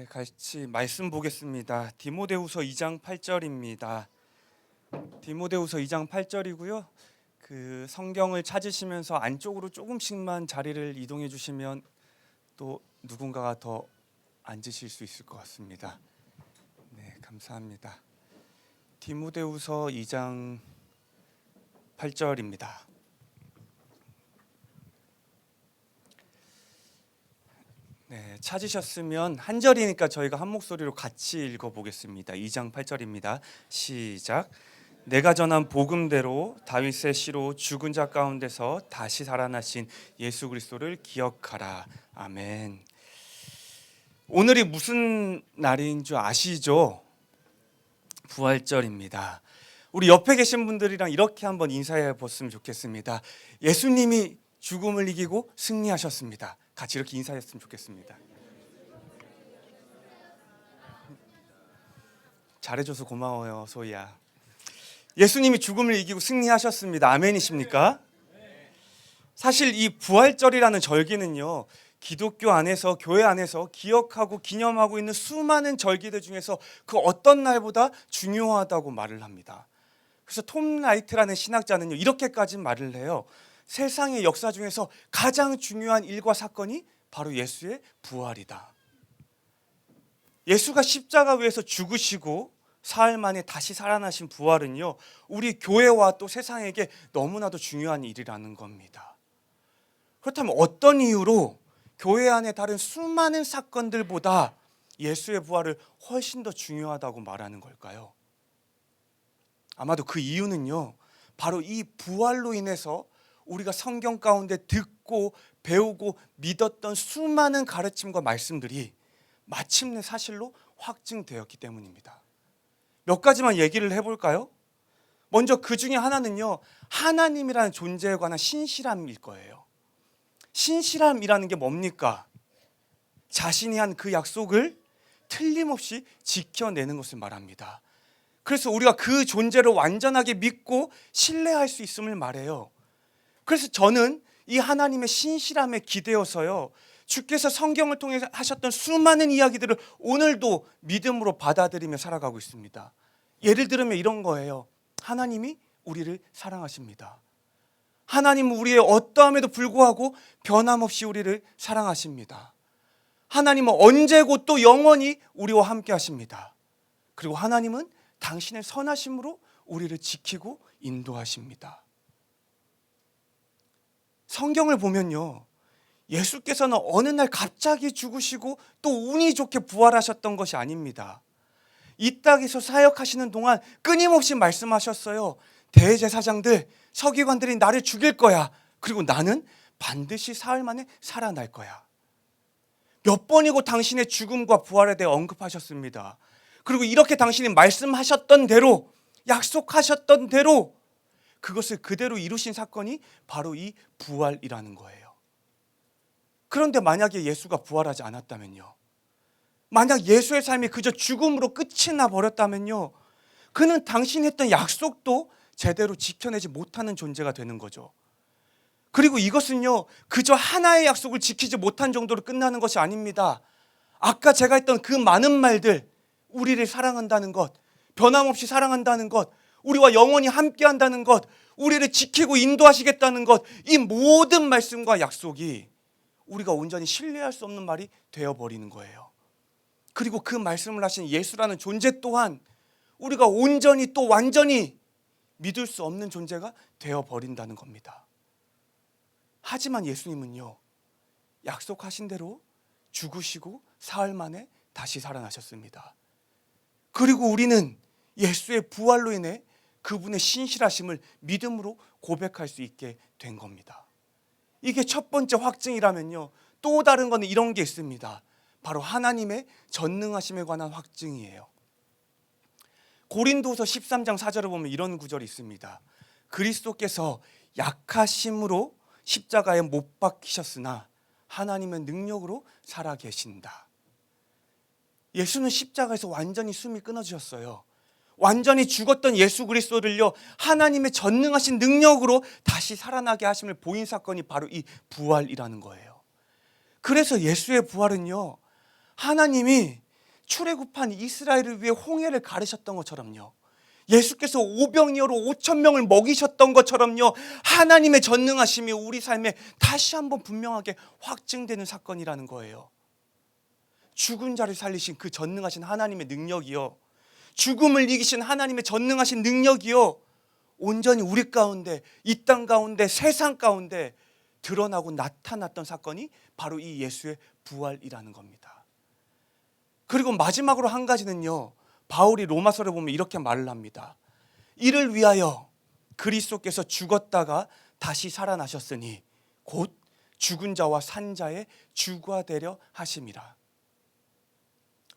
같이 말씀 보겠습니다. 디모데후서 2장 8절입니다. 디모데후서 2장 8절이고요. 그 성경을 찾으시면서 안쪽으로 조금씩만 자리를 이동해 주시면 또 누군가가 더 앉으실 수 있을 것 같습니다. 네, 감사합니다. 디모데후서 2장 8절입니다. 네, 찾으셨으면 한 절이니까 저희가 한 목소리로 같이 읽어보겠습니다. 2장 8절입니다. 시작. 내가 전한 복음대로 다윗의 씨로 죽은 자 가운데서 다시 살아나신 예수 그리스도를 기억하라. 아멘. 오늘이 무슨 날인 줄 아시죠? 부활절입니다. 우리 옆에 계신 분들이랑 이렇게 한번 인사해 봤으면 좋겠습니다. 예수님이 죽음을 이기고 승리하셨습니다. 같이 이렇게 인사했으면 좋겠습니다. 잘해줘서 고마워요, 소희야. 예수님이 죽음을 이기고 승리하셨습니다. 아멘이십니까? 사실 이 부활절이라는 절기는요, 기독교 안에서, 교회 안에서 기억하고 기념하고 있는 수많은 절기들 중에서 그 어떤 날보다 중요하다고 말을 합니다. 그래서 톰 라이트라는 신학자는요, 이렇게까지 말을 해요. 세상의 역사 중에서 가장 중요한 일과 사건이 바로 예수의 부활이다. 예수가 십자가 위에서 죽으시고 사흘 만에 다시 살아나신 부활은요, 우리 교회와 또 세상에게 너무나도 중요한 일이라는 겁니다. 그렇다면 어떤 이유로 교회 안에 다른 수많은 사건들보다 예수의 부활을 훨씬 더 중요하다고 말하는 걸까요? 아마도 그 이유는요, 바로 이 부활로 인해서 우리가 성경 가운데 듣고 배우고 믿었던 수많은 가르침과 말씀들이 마침내 사실로 확증되었기 때문입니다. 몇 가지만 얘기를 해볼까요? 먼저 그 중에 하나는요, 하나님이라는 존재에 관한 신실함일 거예요. 신실함이라는 게 뭡니까? 자신이 한 그 약속을 틀림없이 지켜내는 것을 말합니다. 그래서 우리가 그 존재를 완전하게 믿고 신뢰할 수 있음을 말해요. 그래서 저는 이 하나님의 신실함에 기대어서요, 주께서 성경을 통해 하셨던 수많은 이야기들을 오늘도 믿음으로 받아들이며 살아가고 있습니다. 예를 들면 이런 거예요. 하나님이 우리를 사랑하십니다. 하나님은 우리의 어떠함에도 불구하고 변함없이 우리를 사랑하십니다. 하나님은 언제고 또 영원히 우리와 함께 하십니다. 그리고 하나님은 당신의 선하심으로 우리를 지키고 인도하십니다. 성경을 보면요, 예수께서는 어느 날 갑자기 죽으시고 또 운이 좋게 부활하셨던 것이 아닙니다. 이 땅에서 사역하시는 동안 끊임없이 말씀하셨어요. 대제사장들, 서기관들이 나를 죽일 거야. 그리고 나는 반드시 사흘 만에 살아날 거야. 몇 번이고 당신의 죽음과 부활에 대해 언급하셨습니다. 그리고 이렇게 당신이 말씀하셨던 대로, 약속하셨던 대로 그것을 그대로 이루신 사건이 바로 이 부활이라는 거예요. 그런데 만약에 예수가 부활하지 않았다면요, 만약 예수의 삶이 그저 죽음으로 끝이 나버렸다면요, 그는 당신이 했던 약속도 제대로 지켜내지 못하는 존재가 되는 거죠. 그리고 이것은요, 그저 하나의 약속을 지키지 못한 정도로 끝나는 것이 아닙니다. 아까 제가 했던 그 많은 말들, 우리를 사랑한다는 것, 변함없이 사랑한다는 것, 우리와 영원히 함께한다는 것, 우리를 지키고 인도하시겠다는 것, 이 모든 말씀과 약속이 우리가 온전히 신뢰할 수 없는 말이 되어버리는 거예요. 그리고 그 말씀을 하신 예수라는 존재 또한 우리가 온전히 또 완전히 믿을 수 없는 존재가 되어버린다는 겁니다. 하지만 예수님은요, 약속하신 대로 죽으시고 사흘 만에 다시 살아나셨습니다. 그리고 우리는 예수의 부활로 인해 그분의 신실하심을 믿음으로 고백할 수 있게 된 겁니다. 이게 첫 번째 확증이라면요, 또 다른 건 이런 게 있습니다. 바로 하나님의 전능하심에 관한 확증이에요. 고린도서 13장 4절을 보면 이런 구절이 있습니다. 그리스도께서 약하심으로 십자가에 못 박히셨으나 하나님의 능력으로 살아 계신다. 예수는 십자가에서 완전히 숨이 끊어지셨어요. 완전히 죽었던 예수 그리스도를요, 하나님의 전능하신 능력으로 다시 살아나게 하심을 보인 사건이 바로 이 부활이라는 거예요. 그래서 예수의 부활은요, 하나님이 출애굽한 이스라엘을 위해 홍해를 가르셨던 것처럼요, 예수께서 오병이어로 5천 명을 먹이셨던 것처럼요, 하나님의 전능하심이 우리 삶에 다시 한번 분명하게 확증되는 사건이라는 거예요. 죽은 자를 살리신 그 전능하신 하나님의 능력이요, 죽음을 이기신 하나님의 전능하신 능력이요, 온전히 우리 가운데, 이 땅 가운데, 세상 가운데 드러나고 나타났던 사건이 바로 이 예수의 부활이라는 겁니다. 그리고 마지막으로 한 가지는요, 바울이 로마서를 보면 이렇게 말을 합니다. 이를 위하여 그리스도께서 죽었다가 다시 살아나셨으니 곧 죽은 자와 산 자의 주가 되려 하심이라.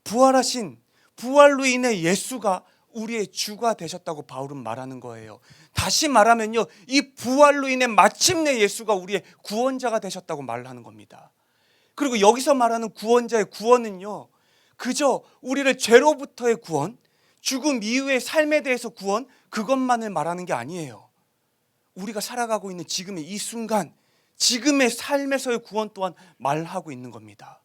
부활하신, 부활로 인해 예수가 우리의 주가 되셨다고 바울은 말하는 거예요. 다시 말하면요, 이 부활로 인해 마침내 예수가 우리의 구원자가 되셨다고 말하는 겁니다. 그리고 여기서 말하는 구원자의 구원은요, 그저 우리를 죄로부터의 구원, 죽음 이후의 삶에 대해서 구원, 그것만을 말하는 게 아니에요. 우리가 살아가고 있는 지금의 이 순간, 지금의 삶에서의 구원 또한 말하고 있는 겁니다.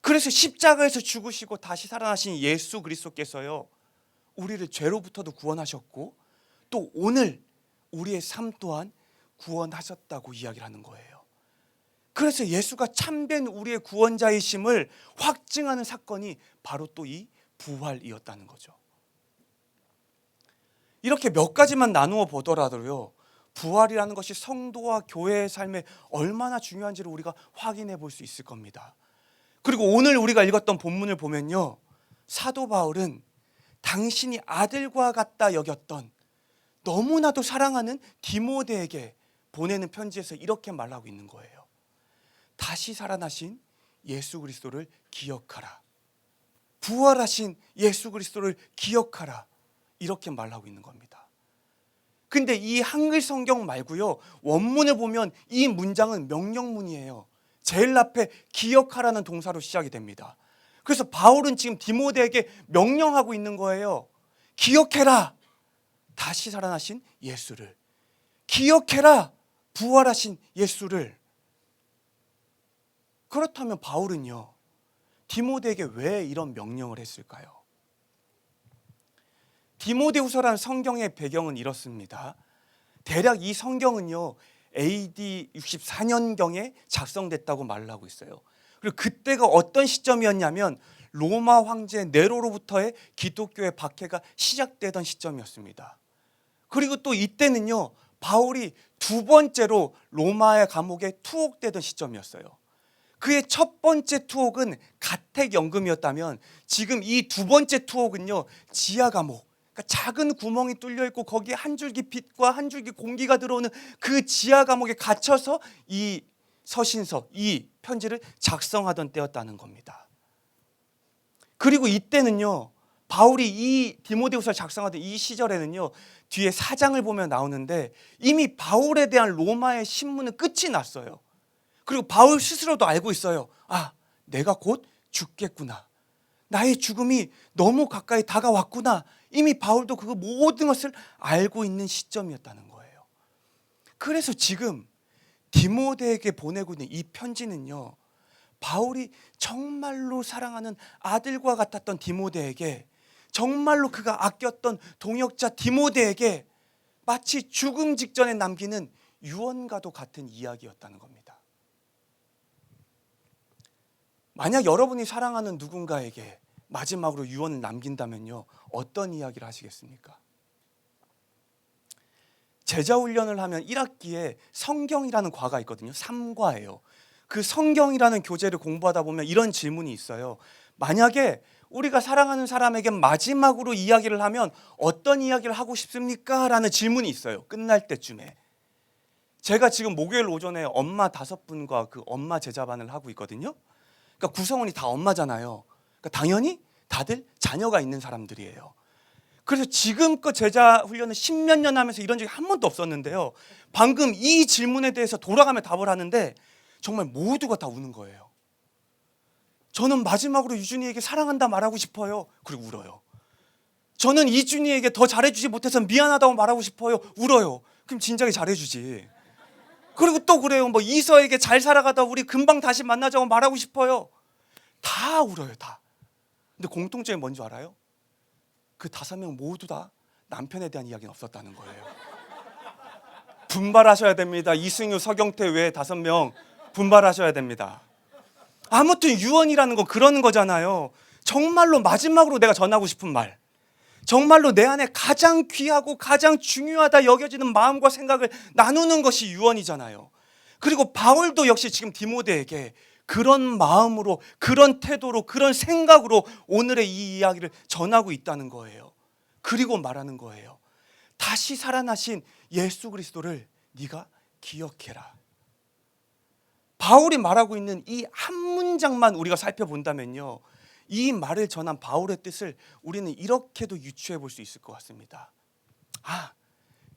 그래서 십자가에서 죽으시고 다시 살아나신 예수 그리스도께서요, 우리를 죄로부터도 구원하셨고 또 오늘 우리의 삶 또한 구원하셨다고 이야기를 하는 거예요. 그래서 예수가 참된 우리의 구원자이심을 확증하는 사건이 바로 또 이 부활이었다는 거죠. 이렇게 몇 가지만 나누어 보더라도요, 부활이라는 것이 성도와 교회의 삶에 얼마나 중요한지를 우리가 확인해 볼 수 있을 겁니다. 그리고 오늘 우리가 읽었던 본문을 보면요, 사도 바울은 당신이 아들과 같다 여겼던, 너무나도 사랑하는 디모데에게 보내는 편지에서 이렇게 말하고 있는 거예요. 다시 살아나신 예수 그리스도를 기억하라. 부활하신 예수 그리스도를 기억하라. 이렇게 말하고 있는 겁니다. 근데 이 한글 성경 말고요, 원문을 보면 이 문장은 명령문이에요. 제일 앞에 기억하라는 동사로 시작이 됩니다. 그래서 바울은 지금 디모데에게 명령하고 있는 거예요. 기억해라, 다시 살아나신 예수를. 기억해라, 부활하신 예수를. 그렇다면 바울은요, 디모데에게 왜 이런 명령을 했을까요? 디모데후서라는 성경의 배경은 이렇습니다. 대략 이 성경은요, AD 64년경에 작성됐다고 말을 하고 있어요. 그리고 그때가 어떤 시점이었냐면 로마 황제 네로로부터의 기독교의 박해가 시작되던 시점이었습니다. 그리고 또 이때는요, 바울이 두 번째로 로마의 감옥에 투옥되던 시점이었어요. 그의 첫 번째 투옥은 가택연금이었다면 지금 이 두 번째 투옥은요, 지하 감옥, 그러니까 작은 구멍이 뚫려 있고 거기에 한 줄기 빛과 한 줄기 공기가 들어오는 그 지하 감옥에 갇혀서 이 서신서, 이 편지를 작성하던 때였다는 겁니다. 그리고 이때는요, 바울이 이 디모데후서를 작성하던 이 시절에는요, 뒤에 4장을 보면 나오는데 이미 바울에 대한 로마의 신문은 끝이 났어요. 그리고 바울 스스로도 알고 있어요. 아, 내가 곧 죽겠구나. 나의 죽음이 너무 가까이 다가왔구나. 이미 바울도 그 모든 것을 알고 있는 시점이었다는 거예요. 그래서 지금 디모데에게 보내고 있는 이 편지는요, 바울이 정말로 사랑하는 아들과 같았던 디모데에게, 정말로 그가 아꼈던 동역자 디모데에게 마치 죽음 직전에 남기는 유언과도 같은 이야기였다는 겁니다. 만약 여러분이 사랑하는 누군가에게 마지막으로 유언을 남긴다면요, 어떤 이야기를 하시겠습니까? 제자훈련을 하면 1학기에 성경이라는 과가 있거든요. 3과예요. 그 성경이라는 교재를 공부하다 보면 이런 질문이 있어요. 만약에 우리가 사랑하는 사람에게 마지막으로 이야기를 하면 어떤 이야기를 하고 싶습니까? 라는 질문이 있어요. 끝날 때쯤에. 제가 지금 목요일 오전에 엄마 5분과 그 엄마 제자반을 하고 있거든요. 그러니까 구성원이 다 엄마잖아요. 그러니까 당연히 다들 자녀가 있는 사람들이에요. 그래서 지금껏 제자 훈련을 10몇 년 하면서 이런 적이 한 번도 없었는데요, 방금 이 질문에 대해서 돌아가며 답을 하는데 정말 모두가 다 우는 거예요. 저는 마지막으로 유준이에게 사랑한다 말하고 싶어요. 그리고 울어요. 저는 이준이에게 더 잘해주지 못해서 미안하다고 말하고 싶어요. 울어요. 그럼 진작에 잘해주지. 그리고 또 그래요. 뭐 이서에게 잘 살아가다 우리 금방 다시 만나자고 말하고 싶어요. 다 울어요, 다. 근데 공통점이 뭔지 알아요? 그 5명 모두 다 남편에 대한 이야기는 없었다는 거예요. 분발하셔야 됩니다. 이승유, 서경태 외에 5명 분발하셔야 됩니다. 아무튼 유언이라는 건 그러는 거잖아요. 정말로 마지막으로 내가 전하고 싶은 말, 정말로 내 안에 가장 귀하고 가장 중요하다 여겨지는 마음과 생각을 나누는 것이 유언이잖아요. 그리고 바울도 역시 지금 디모데에게 그런 마음으로, 그런 태도로, 그런 생각으로 오늘의 이 이야기를 전하고 있다는 거예요. 그리고 말하는 거예요. 다시 살아나신 예수 그리스도를 네가 기억해라. 바울이 말하고 있는 이 한 문장만 우리가 살펴본다면요, 이 말을 전한 바울의 뜻을 우리는 이렇게도 유추해 볼 수 있을 것 같습니다.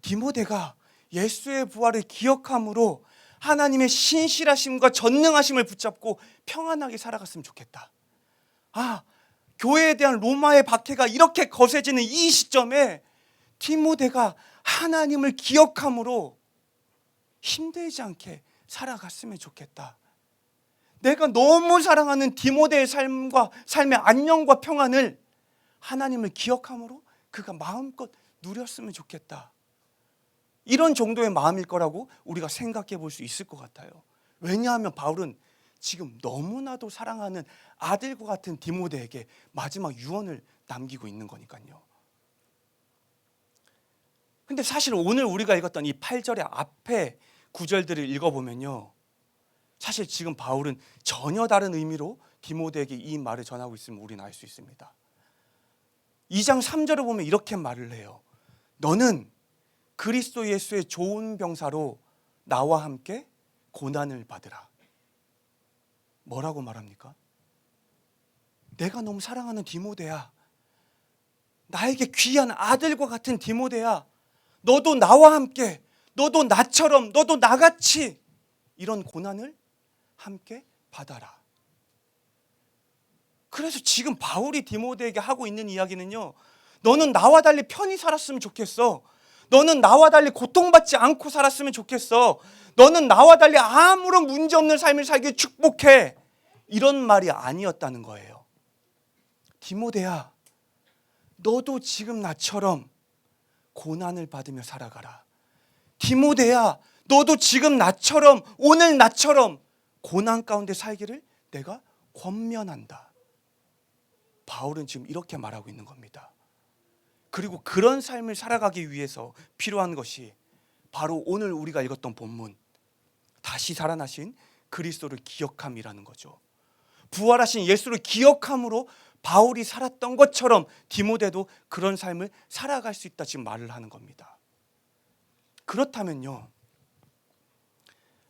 디모데가 예수의 부활을 기억함으로 하나님의 신실하심과 전능하심을 붙잡고 평안하게 살아갔으면 좋겠다. 교회에 대한 로마의 박해가 이렇게 거세지는 이 시점에 디모데가 하나님을 기억함으로 힘들지 않게 살아갔으면 좋겠다. 내가 너무 사랑하는 디모데의 삶의 안녕과 평안을 하나님을 기억함으로 그가 마음껏 누렸으면 좋겠다. 이런 정도의 마음일 거라고 우리가 생각해 볼 수 있을 것 같아요. 왜냐하면 바울은 지금 너무나도 사랑하는 아들과 같은 디모데에게 마지막 유언을 남기고 있는 거니까요. 근데 사실 오늘 우리가 읽었던 이 8절의 앞에 구절들을 읽어보면요, 사실 지금 바울은 전혀 다른 의미로 디모데에게 이 말을 전하고 있음을 우리는 알 수 있습니다. 2장 3절을 보면 이렇게 말을 해요. 너는 그리스도 예수의 좋은 병사로 나와 함께 고난을 받으라. 뭐라고 말합니까? 내가 너무 사랑하는 디모데야, 나에게 귀한 아들과 같은 디모데야, 너도 나와 함께, 너도 나처럼, 너도 나같이 이런 고난을 함께 받아라. 그래서 지금 바울이 디모데에게 하고 있는 이야기는요, 너는 나와 달리 편히 살았으면 좋겠어. 너는 나와 달리 고통받지 않고 살았으면 좋겠어. 너는 나와 달리 아무런 문제없는 삶을 살길 축복해. 이런 말이 아니었다는 거예요. 디모데야, 너도 지금 나처럼 고난을 받으며 살아가라. 디모데야, 너도 지금 나처럼, 오늘 나처럼 고난 가운데 살기를 내가 권면한다. 바울은 지금 이렇게 말하고 있는 겁니다. 그리고 그런 삶을 살아가기 위해서 필요한 것이 바로 오늘 우리가 읽었던 본문, 다시 살아나신 그리스도를 기억함이라는 거죠. 부활하신 예수를 기억함으로 바울이 살았던 것처럼 디모데도 그런 삶을 살아갈 수 있다, 지금 말을 하는 겁니다. 그렇다면요,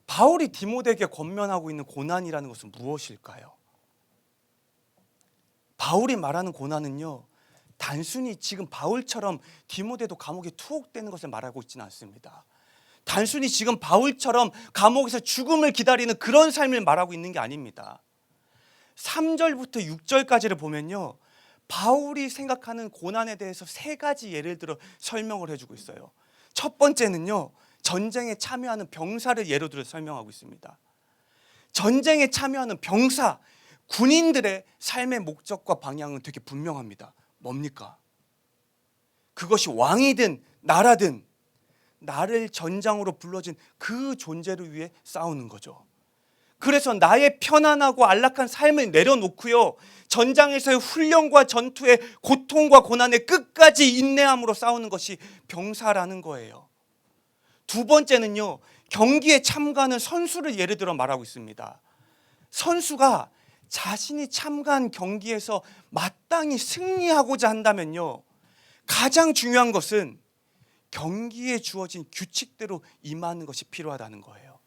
바울이 디모데에게 권면하고 있는 고난이라는 것은 무엇일까요? 바울이 말하는 고난은요, 단순히 지금 바울처럼 디모데도 감옥에 투옥되는 것을 말하고 있지는 않습니다. 단순히 지금 바울처럼 감옥에서 죽음을 기다리는 그런 삶을 말하고 있는 게 아닙니다. 3절부터 6절까지를 보면요, 바울이 생각하는 고난에 대해서 3가지 예를 들어 설명을 해주고 있어요. 첫 번째는요, 전쟁에 참여하는 병사를 예로 들어 설명하고 있습니다. 전쟁에 참여하는 병사, 군인들의 삶의 목적과 방향은 되게 분명합니다. 뭡니까? 그것이 왕이든 나라든 나를 전장으로 불러진 그 존재를 위해 싸우는 거죠. 그래서 나의 편안하고 안락한 삶을 내려놓고요, 전장에서의 훈련과 전투의 고통과 고난의 끝까지 인내함으로 싸우는 것이 병사라는 거예요. 두 번째는요, 경기에 참가하는 선수를 예를 들어 말하고 있습니다. 선수가 자신이 참가한 경기에서 마땅히 승리하고자 한다면요, 가장 중요한 것은 경기에 주어진 규칙대로 임하는 것이 필요하다는 거예요.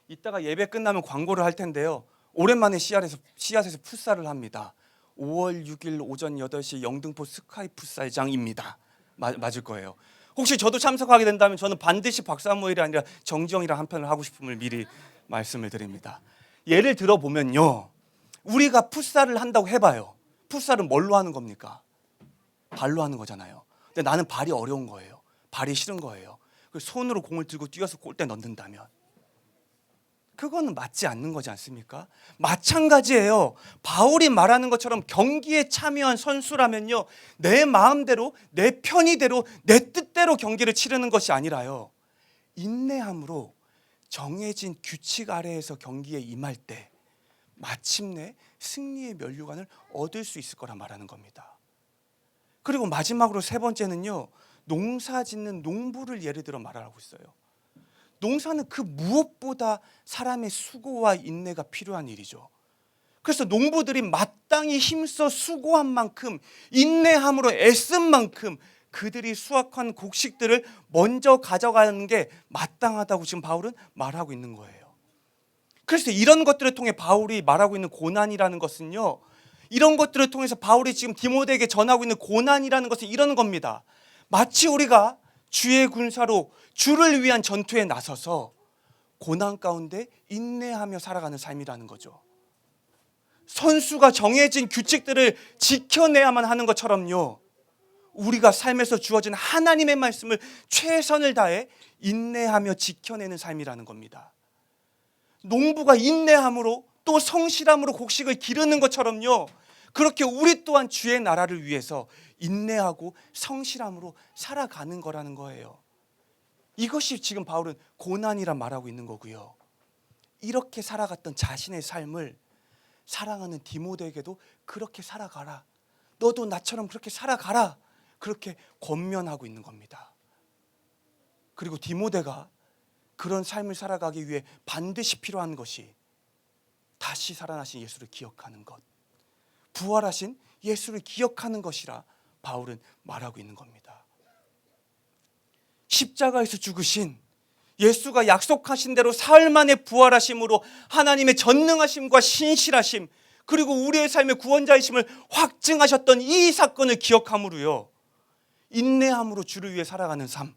이따가 예배 끝나면 광고를 할 텐데요, 오랜만에 씨앗에서 풋살을 합니다. 5월 6일 오전 8시 영등포 스카이 풋살장입니다. 맞을 거예요. 혹시 저도 참석하게 된다면 저는 반드시 박사모일이 아니라 정지영이랑 한 편을 하고 싶음을 미리 말씀을 드립니다. 예를 들어보면요, 우리가 풋살을 한다고 해봐요. 풋살은 뭘로 하는 겁니까? 발로 하는 거잖아요. 근데 나는 발이 어려운 거예요. 발이 싫은 거예요. 그래서 손으로 공을 들고 뛰어서 골대 넣는다면, 그거는 맞지 않는 거지 않습니까? 마찬가지예요. 바울이 말하는 것처럼 경기에 참여한 선수라면요, 내 마음대로, 내 편의대로, 내 뜻대로 경기를 치르는 것이 아니라요, 인내함으로 정해진 규칙 아래에서 경기에 임할 때 마침내 승리의 면류관을 얻을 수 있을 거라 말하는 겁니다. 그리고 마지막으로 세 번째는요, 농사 짓는 농부를 예를 들어 말하고 있어요. 농사는 그 무엇보다 사람의 수고와 인내가 필요한 일이죠. 그래서 농부들이 마땅히 힘써 수고한 만큼, 인내함으로 애쓴 만큼 그들이 수확한 곡식들을 먼저 가져가는 게 마땅하다고 지금 바울은 말하고 있는 거예요. 그래서 이런 것들을 통해 바울이 말하고 있는 고난이라는 것은요, 이런 것들을 통해서 바울이 지금 디모데에게 전하고 있는 고난이라는 것은 이런 겁니다. 마치 우리가 주의 군사로 주를 위한 전투에 나서서 고난 가운데 인내하며 살아가는 삶이라는 거죠. 선수가 정해진 규칙들을 지켜내야만 하는 것처럼요, 우리가 삶에서 주어진 하나님의 말씀을 최선을 다해 인내하며 지켜내는 삶이라는 겁니다. 농부가 인내함으로 또 성실함으로 곡식을 기르는 것처럼요, 그렇게 우리 또한 주의 나라를 위해서 인내하고 성실함으로 살아가는 거라는 거예요. 이것이 지금 바울은 고난이라 말하고 있는 거고요. 이렇게 살아갔던 자신의 삶을 사랑하는 디모데에게도 그렇게 살아가라, 너도 나처럼 그렇게 살아가라, 그렇게 권면하고 있는 겁니다. 그리고 디모데가 그런 삶을 살아가기 위해 반드시 필요한 것이 다시 살아나신 예수를 기억하는 것, 부활하신 예수를 기억하는 것이라 바울은 말하고 있는 겁니다. 십자가에서 죽으신 예수가 약속하신 대로 사흘 만에 부활하심으로 하나님의 전능하심과 신실하심, 그리고 우리의 삶의 구원자이심을 확증하셨던 이 사건을 기억함으로요, 인내함으로 주를 위해 살아가는 삶,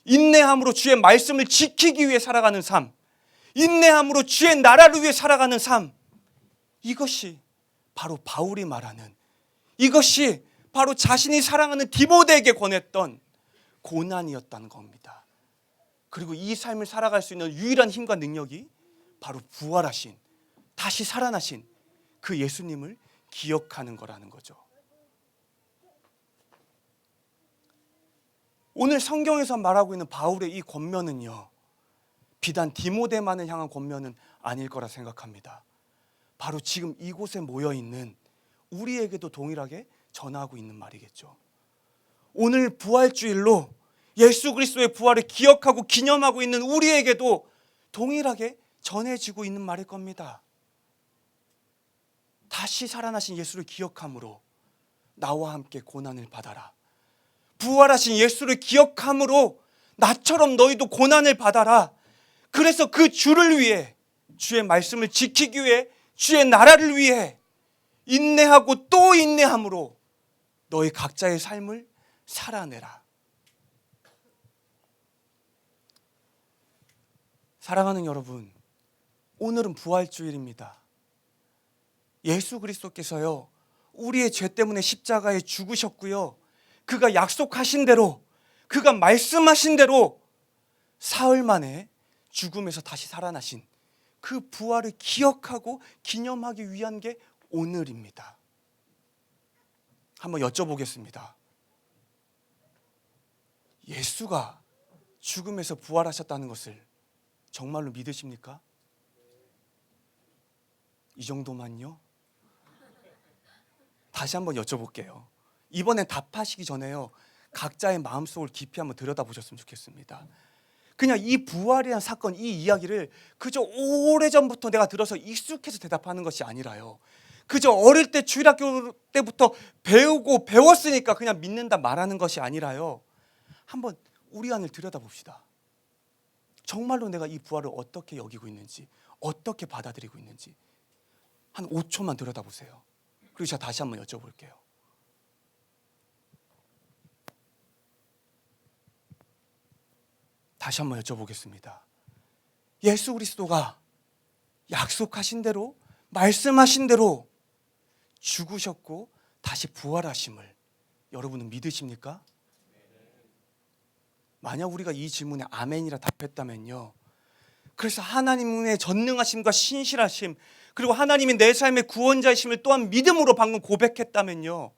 인내함으로 주의 말씀을 지키기 위해 살아가는 삶, 인내함으로 주의 나라를 위해 살아가는 삶, 이것이 바로 바울이 말하는, 이것이 바로 자신이 사랑하는 디모데에게 권했던 고난이었다는 겁니다. 그리고 이 삶을 살아갈 수 있는 유일한 힘과 능력이 바로 부활하신, 다시 살아나신 그 예수님을 기억하는 거라는 거죠. 오늘 성경에서 말하고 있는 바울의 이 권면은요, 비단 디모데만을 향한 권면은 아닐 거라 생각합니다. 바로 지금 이곳에 모여 있는 우리에게도 동일하게 전하고 있는 말이겠죠. 오늘 부활주일로 예수 그리스도의 부활을 기억하고 기념하고 있는 우리에게도 동일하게 전해지고 있는 말일 겁니다. 다시 살아나신 예수를 기억함으로 나와 함께 고난을 받아라. 부활하신 예수를 기억함으로 나처럼 너희도 고난을 받아라. 그래서 그 주를 위해, 주의 말씀을 지키기 위해, 주의 나라를 위해 인내하고 또 인내함으로 너희 각자의 삶을 살아내라. 사랑하는 여러분, 오늘은 부활주일입니다. 예수 그리스도께서요, 우리의 죄 때문에 십자가에 죽으셨고요, 그가 약속하신 대로, 그가 말씀하신 대로 사흘 만에 죽음에서 다시 살아나신 그 부활을 기억하고 기념하기 위한 게 오늘입니다. 한번 여쭤보겠습니다. 예수가 죽음에서 부활하셨다는 것을 정말로 믿으십니까? 이 정도만요? 다시 한번 여쭤볼게요. 이번엔 답하시기 전에요, 각자의 마음속을 깊이 한번 들여다보셨으면 좋겠습니다. 그냥 이 부활이라는 사건, 이 이야기를 그저 오래전부터 내가 들어서 익숙해서 대답하는 것이 아니라요, 그저 어릴 때 주일학교 때부터 배우고 배웠으니까 그냥 믿는다 말하는 것이 아니라요, 한번 우리 안을 들여다봅시다. 정말로 내가 이 부활을 어떻게 여기고 있는지, 어떻게 받아들이고 있는지 한 5초만 들여다보세요. 그리고 제가 다시 한번 여쭤볼게요. 다시 한번 여쭤보겠습니다. 예수 그리스도가 약속하신 대로, 말씀하신 대로 죽으셨고 다시 부활하심을 여러분은 믿으십니까? 만약 우리가 이 질문에 아멘이라 답했다면요, 그래서 하나님의 전능하심과 신실하심, 그리고 하나님이 내 삶의 구원자이심을 또한 믿음으로 방금 고백했다면요,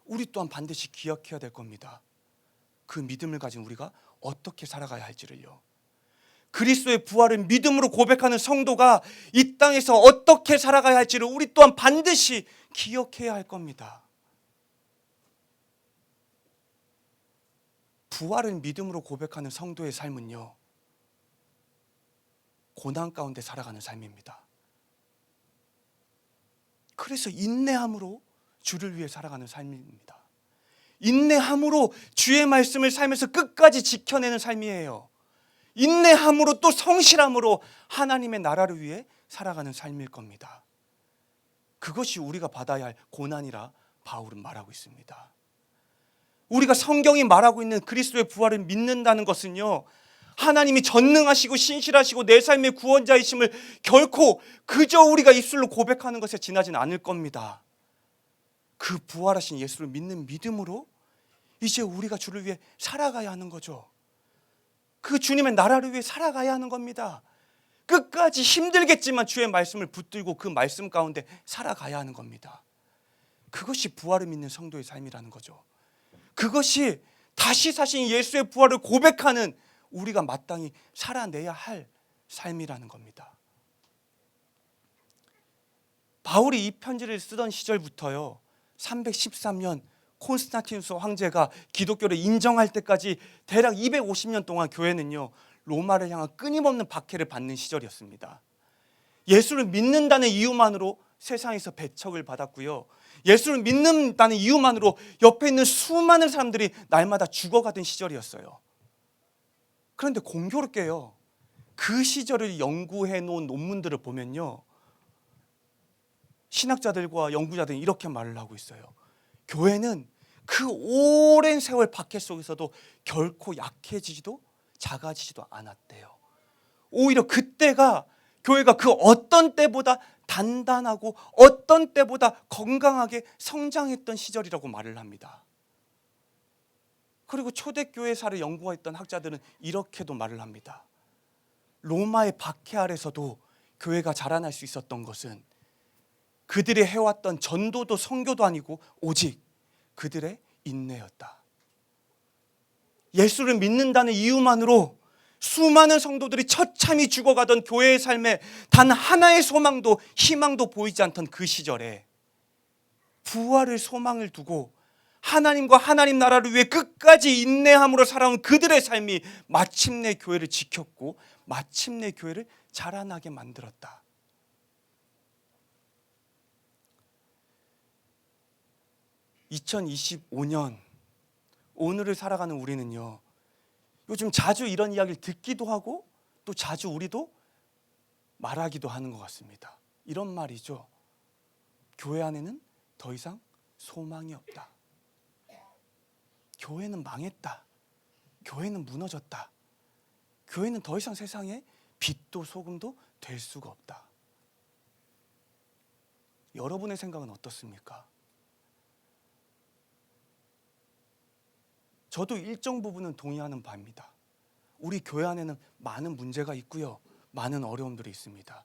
우리 또한 반드시 기억해야 될 겁니다. 그 믿음을 가진 우리가 어떻게 살아가야 할지를요. 그리스도의 부활을 믿음으로 고백하는 성도가 이 땅에서 어떻게 살아가야 할지를 우리 또한 반드시 기억해야 할 겁니다. 부활을 믿음으로 고백하는 성도의 삶은요, 고난 가운데 살아가는 삶입니다. 그래서 인내함으로 주를 위해 살아가는 삶입니다. 인내함으로 주의 말씀을 살면서 끝까지 지켜내는 삶이에요. 인내함으로 또 성실함으로 하나님의 나라를 위해 살아가는 삶일 겁니다. 그것이 우리가 받아야 할 고난이라 바울은 말하고 있습니다. 우리가 성경이 말하고 있는 그리스도의 부활을 믿는다는 것은요, 하나님이 전능하시고 신실하시고 내 삶의 구원자이심을 결코 그저 우리가 입술로 고백하는 것에 지나지는 않을 겁니다. 그 부활하신 예수를 믿는 믿음으로 이제 우리가 주를 위해 살아가야 하는 거죠. 그 주님의 나라를 위해 살아가야 하는 겁니다. 끝까지 힘들겠지만 주의 말씀을 붙들고 그 말씀 가운데 살아가야 하는 겁니다. 그것이 부활을 믿는 성도의 삶이라는 거죠. 그것이 다시 사신 예수의 부활을 고백하는 우리가 마땅히 살아내야 할 삶이라는 겁니다. 바울이 이 편지를 쓰던 시절부터요, 313년 콘스탄티누스 황제가 기독교를 인정할 때까지 대략 250년 동안 교회는요, 로마를 향한 끊임없는 박해를 받는 시절이었습니다. 예수를 믿는다는 이유만으로 세상에서 배척을 받았고요, 예수를 믿는다는 이유만으로 옆에 있는 수많은 사람들이 날마다 죽어가던 시절이었어요. 그런데 공교롭게요, 그 시절을 연구해 놓은 논문들을 보면요, 신학자들과 연구자들이 이렇게 말을 하고 있어요. 교회는 그 오랜 세월 박해 속에서도 결코 약해지지도 작아지지도 않았대요. 오히려 그때가 교회가 그 어떤 때보다 단단하고 어떤 때보다 건강하게 성장했던 시절이라고 말을 합니다. 그리고 초대교회사를 연구했던 학자들은 이렇게도 말을 합니다. 로마의 박해 아래서도 교회가 자라날 수 있었던 것은 그들이 해왔던 전도도 선교도 아니고 오직 그들의 인내였다. 예수를 믿는다는 이유만으로 수많은 성도들이 처참히 죽어가던 교회의 삶에 단 하나의 소망도 희망도 보이지 않던 그 시절에 부활을 소망을 두고 하나님과 하나님 나라를 위해 끝까지 인내함으로 살아온 그들의 삶이 마침내 교회를 지켰고 마침내 교회를 자라나게 만들었다. (2025년) 오늘을 살아가는 우리는요, 요즘 자주 이런 이야기를 듣기도 하고 또 자주 우리도 말하기도 하는 것 같습니다. 이런 말이죠. 교회 안에는 더 이상 소망이 없다. 교회는 망했다. 교회는 무너졌다. 교회는 더 이상 세상에 빛도 소금도 될 수가 없다. 여러분의 생각은 어떻습니까? 저도 일정 부분은 동의하는 바입니다. 우리 교회 안에는 많은 문제가 있고요, 많은 어려움들이 있습니다.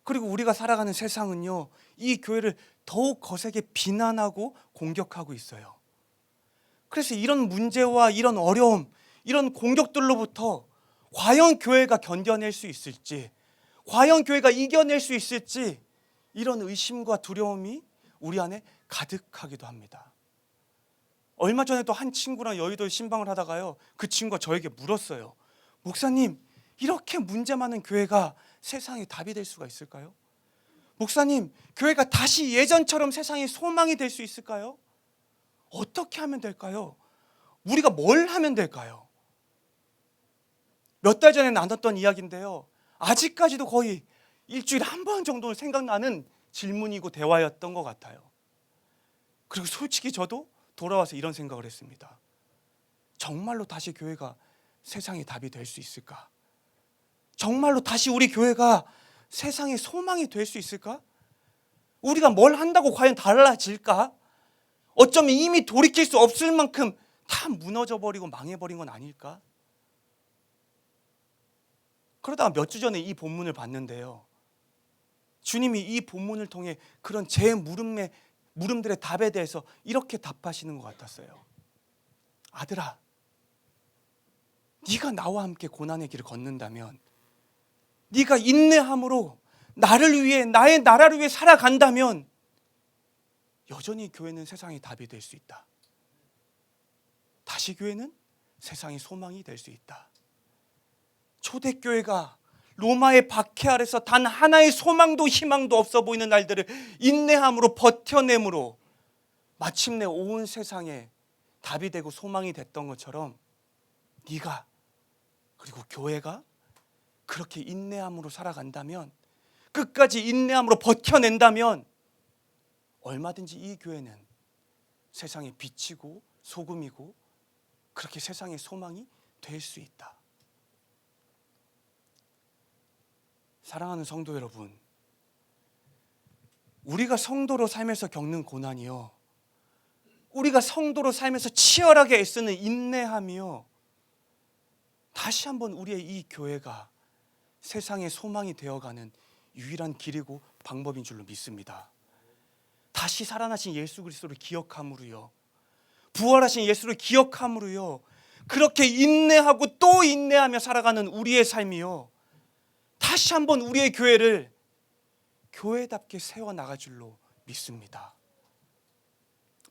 그리고 우리가 살아가는 세상은요, 이 교회를 더욱 거세게 비난하고 공격하고 있어요. 그래서 이런 문제와 이런 어려움, 이런 공격들로부터 과연 교회가 견뎌낼 수 있을지, 과연 교회가 이겨낼 수 있을지, 이런 의심과 두려움이 우리 안에 가득하기도 합니다. 얼마 전에 또 한 친구랑 여의도에 신방을 하다가요, 그 친구가 저에게 물었어요. 목사님, 이렇게 문제 많은 교회가 세상에 답이 될 수가 있을까요? 목사님, 교회가 다시 예전처럼 세상에 소망이 될 수 있을까요? 어떻게 하면 될까요? 우리가 뭘 하면 될까요? 몇 달 전에 나눴던 이야기인데요, 아직까지도 거의 일주일에 한 번 정도 생각나는 질문이고 대화였던 것 같아요. 그리고 솔직히 저도 돌아와서 이런 생각을 했습니다. 정말로 다시 교회가 세상의 답이 될 수 있을까? 정말로 다시 우리 교회가 세상의 소망이 될 수 있을까? 우리가 뭘 한다고 과연 달라질까? 어쩌면 이미 돌이킬 수 없을 만큼 다 무너져 버리고 망해버린 건 아닐까? 그러다가 몇 주 전에 이 본문을 봤는데요. 주님이 이 본문을 통해 그런 제 물음들의 답에 대해서 이렇게 답하시는 것 같았어요. 아들아, 네가 나와 함께 고난의 길을 걷는다면, 네가 인내함으로 나를 위해, 나의 나라를 위해 살아간다면 여전히 교회는 세상의 답이 될 수 있다. 다시 교회는 세상의 소망이 될 수 있다. 초대교회가 로마의 박해 아래서 단 하나의 소망도 희망도 없어 보이는 날들을 인내함으로 버텨내므로 마침내 온 세상에 답이 되고 소망이 됐던 것처럼, 네가 그리고 교회가 그렇게 인내함으로 살아간다면, 끝까지 인내함으로 버텨낸다면 얼마든지 이 교회는 세상의 빛이고 소금이고 그렇게 세상의 소망이 될 수 있다. 사랑하는 성도 여러분, 우리가 성도로 살면서 겪는 고난이요, 우리가 성도로 살면서 치열하게 애쓰는 인내함이요, 다시 한번 우리의 이 교회가 세상의 소망이 되어가는 유일한 길이고 방법인 줄로 믿습니다. 다시 살아나신 예수 그리스도를 기억함으로요, 부활하신 예수를 기억함으로요, 그렇게 인내하고 또 인내하며 살아가는 우리의 삶이요, 다시 한번 우리의 교회를 교회답게 세워나갈 줄로 믿습니다.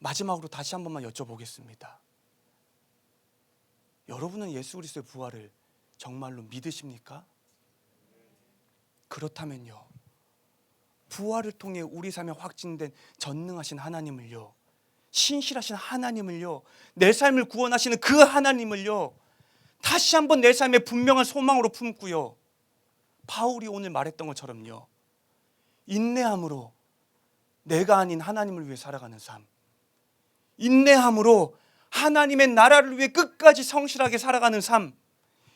마지막으로 다시 한 번만 여쭤보겠습니다. 여러분은 예수 그리스도의 부활을 정말로 믿으십니까? 그렇다면요, 부활을 통해 우리 삶에 확증된 전능하신 하나님을요, 신실하신 하나님을요, 내 삶을 구원하시는 그 하나님을요, 다시 한번 내 삶의 분명한 소망으로 품고요, 바울이 오늘 말했던 것처럼요, 인내함으로 내가 아닌 하나님을 위해 살아가는 삶, 인내함으로 하나님의 나라를 위해 끝까지 성실하게 살아가는 삶,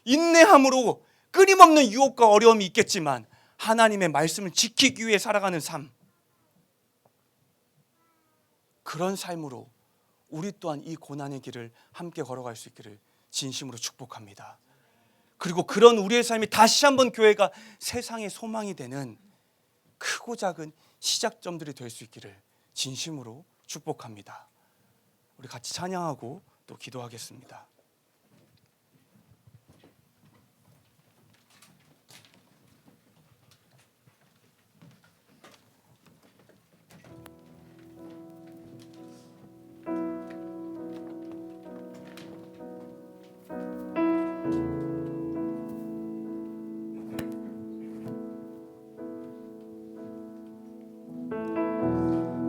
인내함으로 끊임없는 유혹과 어려움이 있겠지만 하나님의 말씀을 지키기 위해 살아가는 삶, 그런 삶으로 우리 또한 이 고난의 길을 함께 걸어갈 수 있기를 진심으로 축복합니다. 그리고 그런 우리의 삶이 다시 한번 교회가 세상의 소망이 되는 크고 작은 시작점들이 될 수 있기를 진심으로 축복합니다. 우리 같이 찬양하고 또 기도하겠습니다.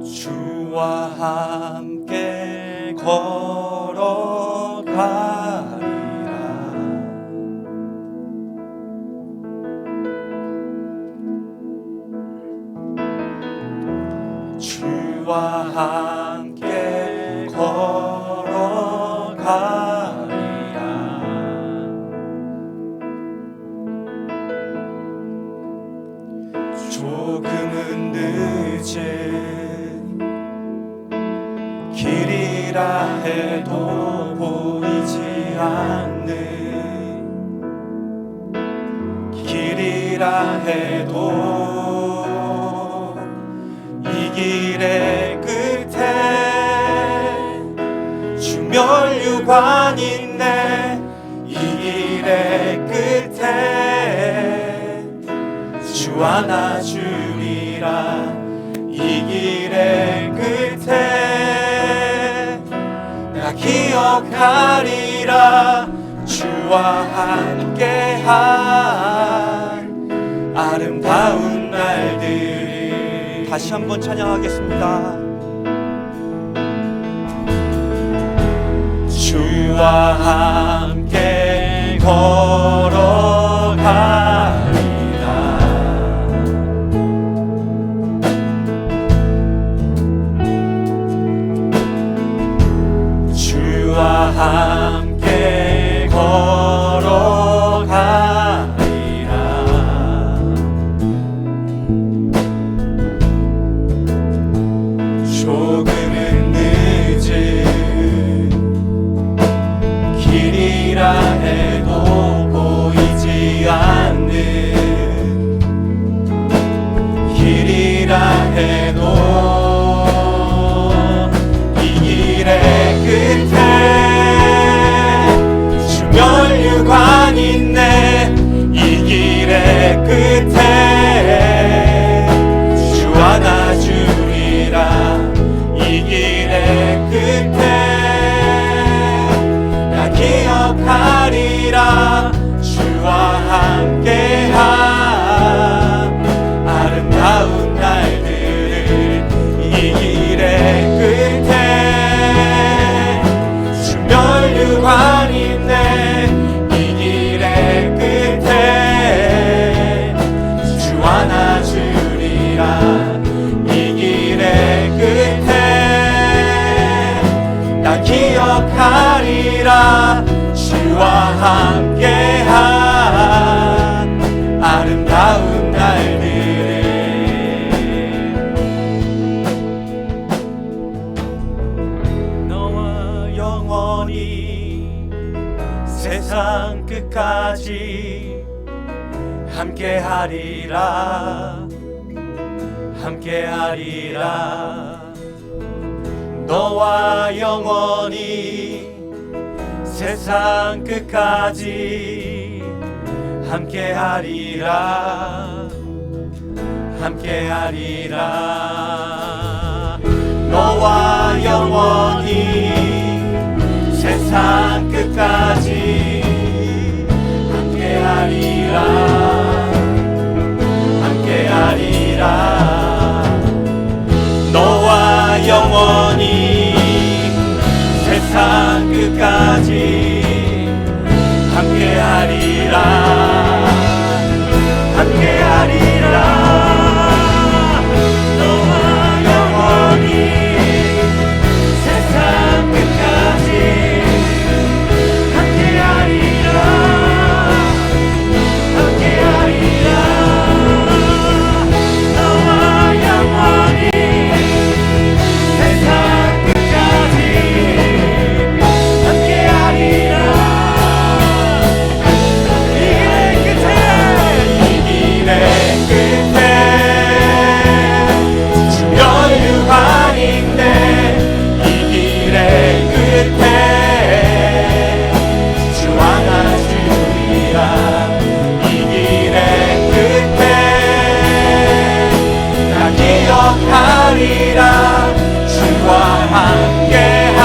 주와 함께 걸어가리라. 주와 함께 걸어가리라. 조금은 늦은 길이라 해도 보이지 않는 길이라 해도 이 길의 끝에 주 면류관 있네. 이 길의 끝에 주 안아주리라. 이 길의 끝에 기억하리라. 주와 함께한 아름다운 날들이. 다시 한번 찬양하겠습니다. 주와 함께 걸어가리라. 주와 함께 걸어가리라. 조금은 늦은 길이라 해도 보이지 길의 끝에 주 안아주리라. 이 길의 끝에 나 기억하리라. 주와 함께한 아름다운 날들을 이 길의 끝에 주 면류관 있네. 이 길의 끝에 주 안아주리라. 이 길의 끝에 나 기억하리라. 주와 함께한 아름다운 날들을. 너와 영원히 세상 끝까지 함께하리라. 함께하리라. 너와 영원히 세상 끝까지 함께하리라. 함께하리라. 너와 영원히 세상 끝까지 함께하리라. 함께하리라. 너와 영원히 세상 끝까지 함께하리라. 함께하리라. 너와 영원히 세상 끝까지 함께하리라. 함께하리라. 너와 영원히 세상 끝까지 함께하리라. 이 길의 끝에 주 면류관 있네. 이 길의 끝에 주 안아주리라. 이 길의 끝에 나 기억하리라. 주와 함께한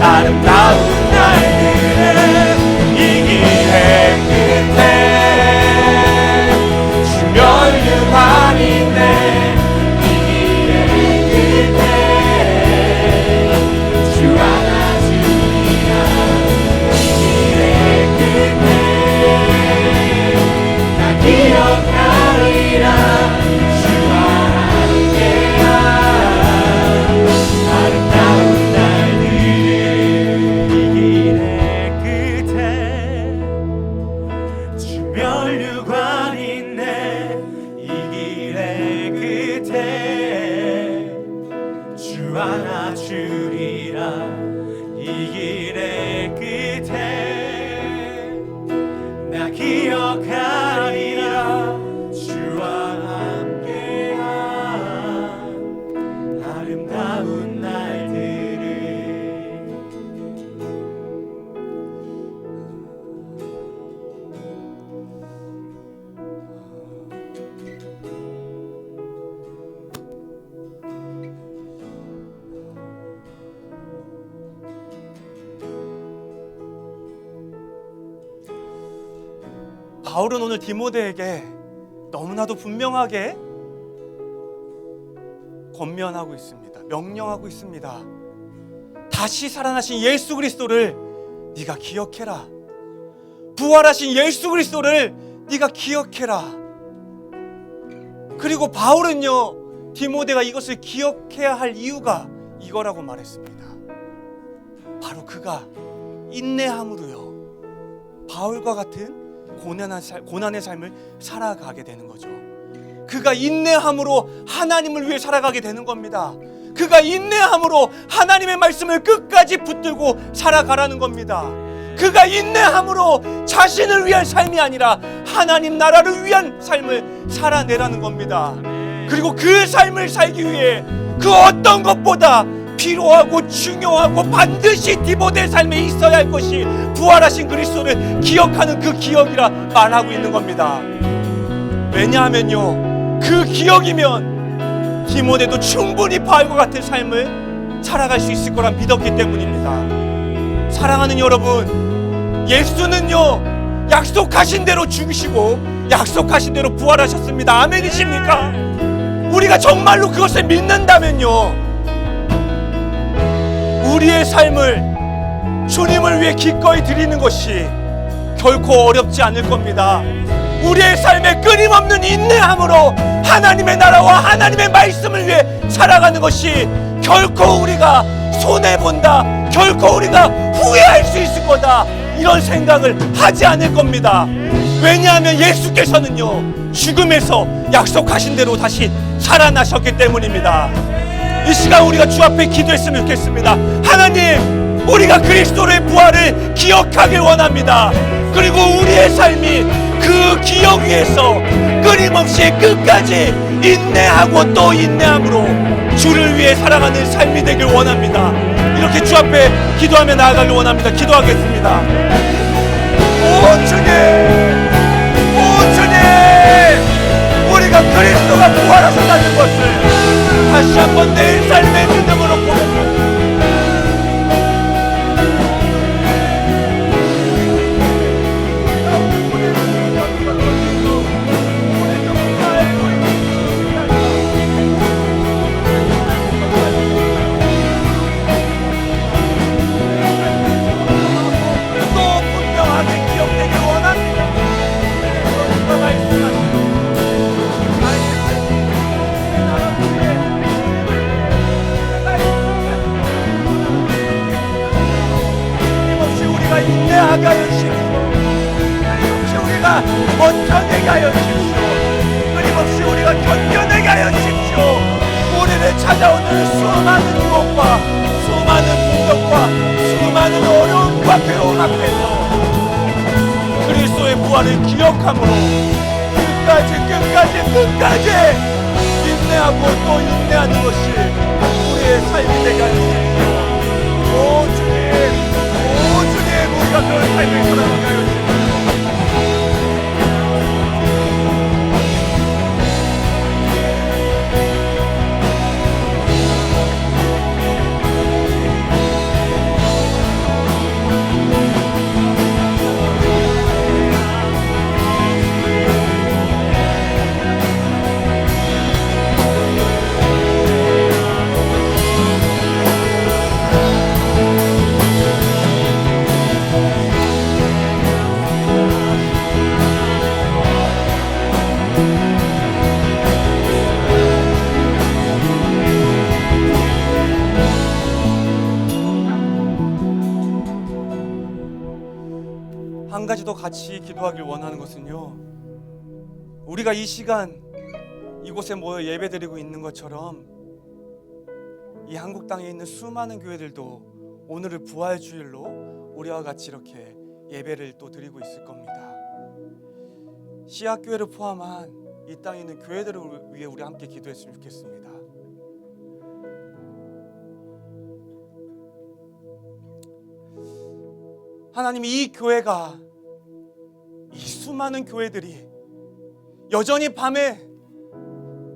아름다운 날들을. 이 길의 끝에 주 면류관 있네. 이 길의 끝에 주 안아주리라. 이 길의 끝에 나 기억하리라. 주와 함께한 아름다운 날들을. 이 길의 끝에 주 면류관 있네. 이 길의 끝에 주 안아주리라. 이 길의 끝에 나 기억하리라. 주와 함께한 아름다운 날들을. 바울은 오늘 디모데에게 너무나도 분명하게 권면하고 있습니다. 명령하고 있습니다. 다시 살아나신 예수 그리스도를 네가 기억해라. 부활하신 예수 그리스도를 네가 기억해라. 그리고 바울은요, 디모데가 이것을 기억해야 할 이유가 이거라고 말했습니다. 바로 그가 인내함으로요, 바울과 같은 고난의 삶을 살아가게 되는 거죠. 그가 인내함으로 하나님을 위해 살아가게 되는 겁니다. 그가 인내함으로 하나님의 말씀을 끝까지 붙들고 살아가라는 겁니다. 그가 인내함으로 자신을 위한 삶이 아니라 하나님 나라를 위한 삶을 살아내라는 겁니다. 그리고 그 삶을 살기 위해 그 어떤 것보다 필요하고 중요하고 반드시 디모데 삶에 있어야 할 것이 부활하신 그리스도를 기억하는 그 기억이라 말하고 있는 겁니다. 왜냐하면요, 그 기억이면 디모데도 충분히 바울과 같은 삶을 살아갈 수 있을 거라 믿었기 때문입니다. 사랑하는 여러분, 예수는요 약속하신 대로 죽으시고 약속하신 대로 부활하셨습니다. 아멘이십니까? 우리가 정말로 그것을 믿는다면요, 우리의 삶을 주님을 위해 기꺼이 드리는 것이 결코 어렵지 않을 겁니다. 우리의 삶에 끊임없는 인내함으로 하나님의 나라와 하나님의 말씀을 위해 살아가는 것이 결코 우리가 손해본다, 결코 우리가 후회할 수 있을 거다, 이런 생각을 하지 않을 겁니다. 왜냐하면 예수께서는요 죽음에서 약속하신 대로 다시 살아나셨기 때문입니다. 이 시간 우리가 주 앞에 기도했으면 좋겠습니다. 하나님, 우리가 그리스도의 부활을 기억하길 원합니다. 그리고 우리의 삶이 그 기억 위에서 끊임없이 끝까지 인내하고 또 인내함으로 주를 위해 살아가는 삶이 되길 원합니다. 이렇게 주 앞에 기도하며 나아가길 원합니다. 기도하겠습니다. 오 주님, 오 주님, 우리가 그리스도가 부활하셨다는 것을 다시 한번 내 삶의 믿음으로 고백합니다. 인내하게 하여 주십시오. 끊임없이 우리가 버텨내게 하여 주십시오. 끊임없이 우리가 견뎌내게 하여 주십시오. 우리를 찾아오는 수많은 유혹과 수많은 공격과 수많은 어려움과 괴로움 앞에서 그리스도의 부활을 기억함으로 끝까지 인내하고 또 인내하는 것이 우리의 삶이 되게 하여 주십시오. 오 주님, 우리가 그런 삶을 살아가게 하여 주십시오. 한 가지 더 같이 기도하길 원하는 것은요, 우리가 이 시간 이곳에 모여 예배드리고 있는 것처럼 이 한국 땅에 있는 수많은 교회들도 오늘을 부활주일로 우리와 같이 이렇게 예배를 또 드리고 있을 겁니다. 시학교회를 포함한 이 땅에 있는 교회들을 위해 우리 함께 기도했으면 좋겠습니다. 하나님, 이 교회가, 이 수많은 교회들이 여전히 밤에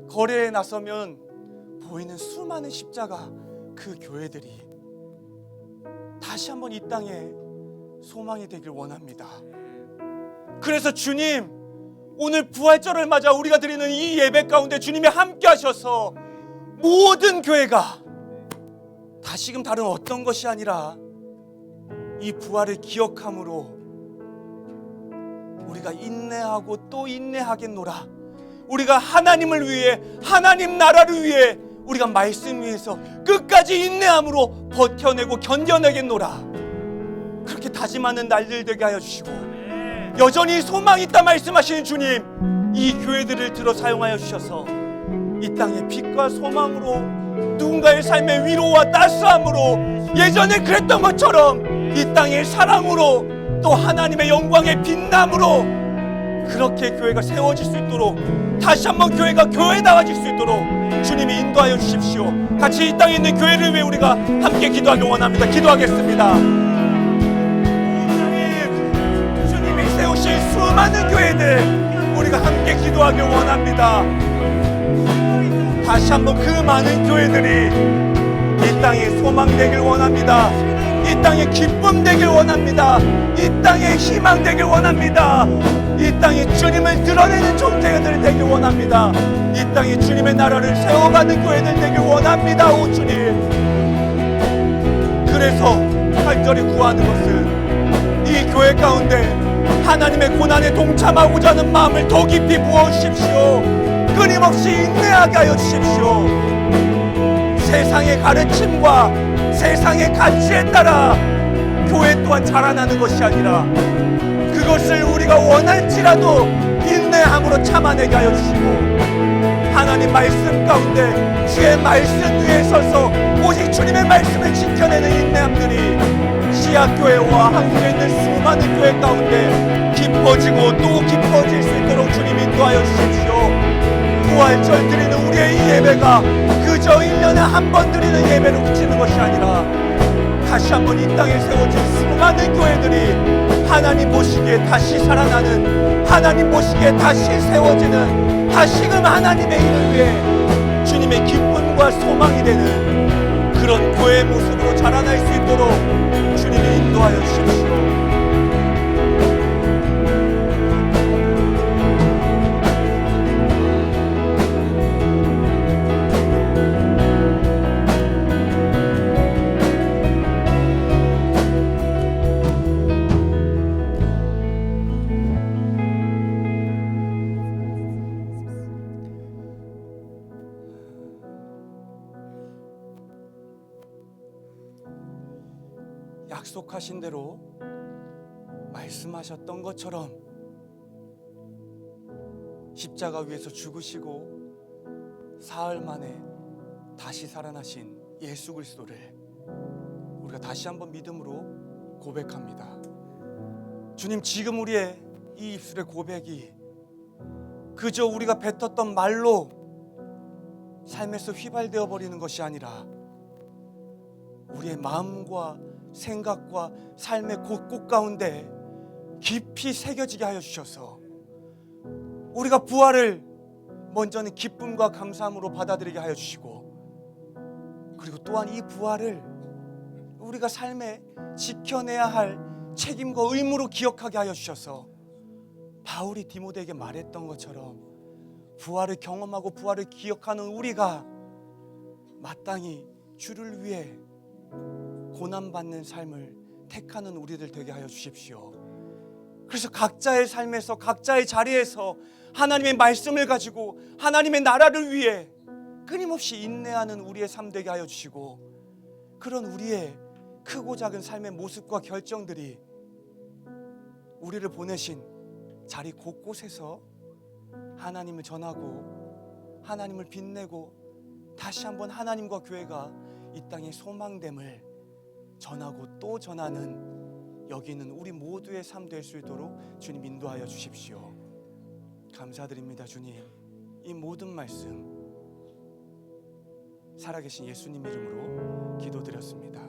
거리에 나서면 보이는 수많은 십자가, 그 교회들이 다시 한번 이 땅에 소망이 되길 원합니다. 그래서 주님, 오늘 부활절을 맞아 우리가 드리는 이 예배 가운데 주님이 함께 하셔서 모든 교회가 다시금 다른 어떤 것이 아니라 이 부활을 기억함으로 우리가 인내하고 또 인내하겠노라. 우리가 하나님을 위해, 하나님 나라를 위해, 우리가 말씀 위에서 끝까지 인내함으로 버텨내고 견뎌내겠노라. 그렇게 다짐하는 날들 되게 하여 주시고, 여전히 소망이 있다 말씀하시는 주님, 이 교회들을 들어 사용하여 주셔서 이 땅의 빛과 소망으로, 누군가의 삶의 위로와 따스함으로, 예전에 그랬던 것처럼 이 땅의 사랑으로, 또 하나님의 영광의 빛남으로 그렇게 교회가 세워질 수 있도록, 다시 한번 교회가 교회에 나와질 수 있도록 주님이 인도하여 주십시오. 같이 이 땅에 있는 교회를 위해 우리가 함께 기도하기 원합니다. 기도하겠습니다. 주님이 세우신 수많은 교회들 우리가 함께 기도하기 원합니다. 다시 한번 그 많은 교회들이 이 땅에 소망 되길 원합니다. 이 땅에 기쁨 되길 원합니다. 이 땅에 희망 되길 원합니다. 이 땅에 주님을 드러내는 존재들 되길 원합니다. 이 땅에 주님의 나라를 세워가는 교회들 되길 원합니다. 오 주님, 그래서 간절히 구하는 것은 이 교회 가운데 하나님의 고난에 동참하고자 하는 마음을 더 깊이 부어주십시오. 끊임없이 인내하게 하여 주십시오. 세상의 가르침과 세상의 가치에 따라 교회 또한 자라나는 것이 아니라 그것을 우리가 원할지라도 인내함으로 참아내게 하여 주시고, 하나님 말씀 가운데 주의 말씀 위에 서서 오직 주님의 말씀을 지켜내는 인내함들이 시아교회와 한국에 있는 수많은 교회 가운데 깊어지고 또 깊어질 수 있도록 주님 인도하여 주십시오. 부활절 드리는 우리의 이 예배가 그저 1년에 한 번 드리는 예배로 그치는 것이 아니라 다시 한번 이 땅에 세워진 수많은 교회들이 하나님 보시기에 다시 살아나는, 하나님 보시기에 다시 세워지는, 다시금 하나님의 일을 위해 주님의 기쁨과 소망이 되는 그런 교회의 모습으로 자라날 수 있도록 주님이 인도하여 주십시오. 약속하신 대로 말씀하셨던 것처럼 십자가 위에서 죽으시고 사흘 만에 다시 살아나신 예수 그리스도를 우리가 다시 한번 믿음으로 고백합니다. 주님, 지금 우리의 이 입술의 고백이 그저 우리가 뱉었던 말로 삶에서 휘발되어 버리는 것이 아니라 우리의 마음과 생각과 삶의 곳곳 가운데 깊이 새겨지게 하여 주셔서 우리가 부활을 먼저는 기쁨과 감사함으로 받아들이게 하여 주시고, 그리고 또한 이 부활을 우리가 삶에 지켜내야 할 책임과 의무로 기억하게 하여 주셔서 바울이 디모데에게 말했던 것처럼 부활을 경험하고 부활을 기억하는 우리가 마땅히 주를 위해 고난받는 삶을 택하는 우리들 되게 하여 주십시오. 그래서 각자의 삶에서 각자의 자리에서 하나님의 말씀을 가지고 하나님의 나라를 위해 끊임없이 인내하는 우리의 삶 되게 하여 주시고, 그런 우리의 크고 작은 삶의 모습과 결정들이 우리를 보내신 자리 곳곳에서 하나님을 전하고 하나님을 빛내고 다시 한번 하나님과 교회가 이 땅의 소망됨을 전하고 또 전하는 여기 있는 우리 모두의 삶 될 수 있도록 주님 인도하여 주십시오. 감사드립니다. 주님, 이 모든 말씀 살아계신 예수님 이름으로 기도드렸습니다.